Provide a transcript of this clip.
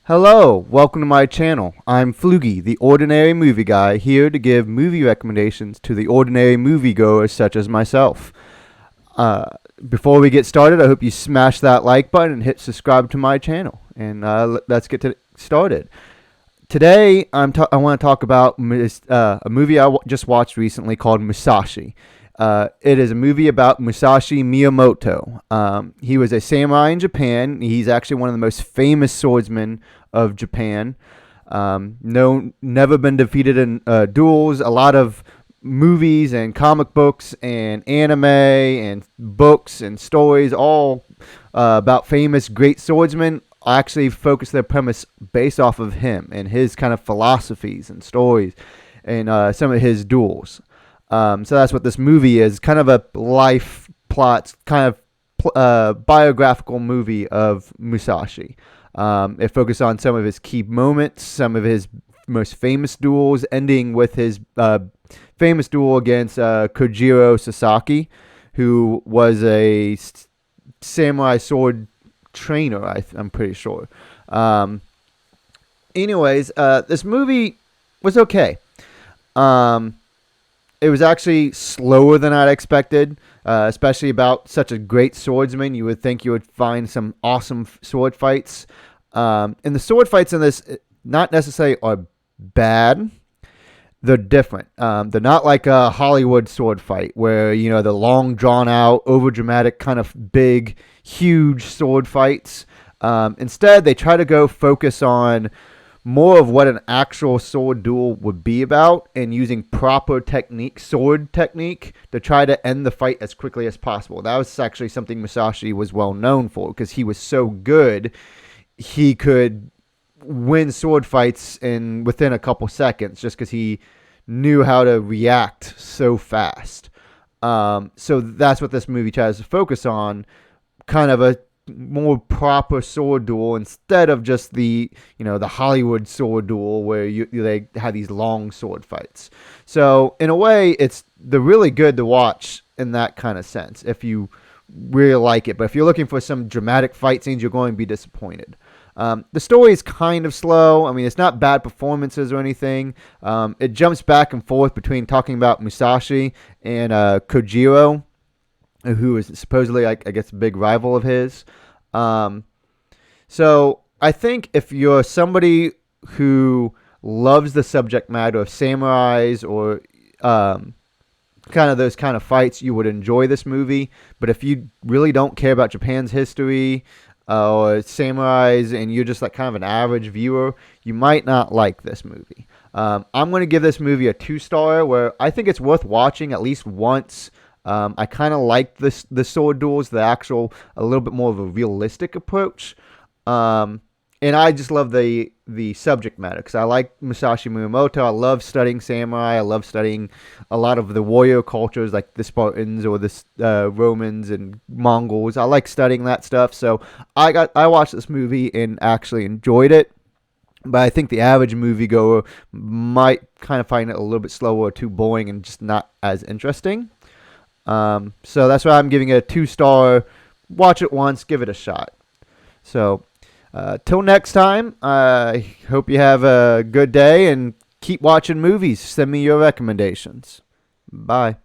Hello, welcome to my channel. I'm Flugie, the ordinary movie guy, here to give movie recommendations to the ordinary moviegoers such as myself. Uh, Before we get started, I hope you smash that like button and hit subscribe to my channel. And let's get started. Today, I want to talk about a movie I just watched recently called Musashi. It is a movie about Musashi Miyamoto. He was a samurai in Japan. He's actually one of the most famous swordsmen of Japan. Never been defeated in duels. A lot of movies and comic books and anime and books and stories, all about famous great swordsmen, actually focus their premise based off of him and his kind of philosophies and stories and some of his duels. So that's what this movie is, kind of a life plot, kind of biographical movie of Musashi. It focuses on some of his key moments, some of his most famous duels, ending with his famous duel against Kojiro Sasaki, who was a samurai sword trainer, I'm pretty sure. This movie was okay. It was actually slower than I'd expected, especially about such a great swordsman. You would think you would find some awesome sword fights. And the sword fights in this, not necessarily are bad. They're different. They're not like a Hollywood sword fight where, the long, drawn-out, over-dramatic, kind of big, huge sword fights. Instead, they try to focus on more of what an actual sword duel would be about, and using proper sword technique, to try to end the fight as quickly as possible. That was actually something Musashi was well known for, because he was so good, he could win sword fights within a couple seconds, just because he knew how to react so fast. So that's what this movie tries to focus on, kind of a more proper sword duel instead of just the Hollywood sword duel where they have these long sword fights. So in a way, they're really good to watch in that kind of sense if you really like it. But if you're looking for some dramatic fight scenes, you're going to be disappointed. The story is kind of slow. I mean, it's not bad performances or anything. It jumps back and forth between talking about Musashi and Kojiro, who is supposedly, I guess, a big rival of his. So I think if you're somebody who loves the subject matter of samurais or kind of those kind of fights, you would enjoy this movie. But if you really don't care about Japan's history or samurais and you're just like kind of an average viewer, you might not like this movie. I'm going to give this movie a 2-star, where I think it's worth watching at least once. I kind of like the sword duels, a little bit more of a realistic approach. And I just love the subject matter, because I like Musashi Miyamoto. I love studying samurai. I love studying a lot of the warrior cultures, like the Spartans or the Romans and Mongols. I like studying that stuff. So I watched this movie and actually enjoyed it. But I think the average moviegoer might kind of find it a little bit slower or too boring and just not as interesting. So that's why I'm giving it a 2-star. Watch it once, give it a shot. So, till next time, I hope you have a good day and keep watching movies. Send me your recommendations. Bye.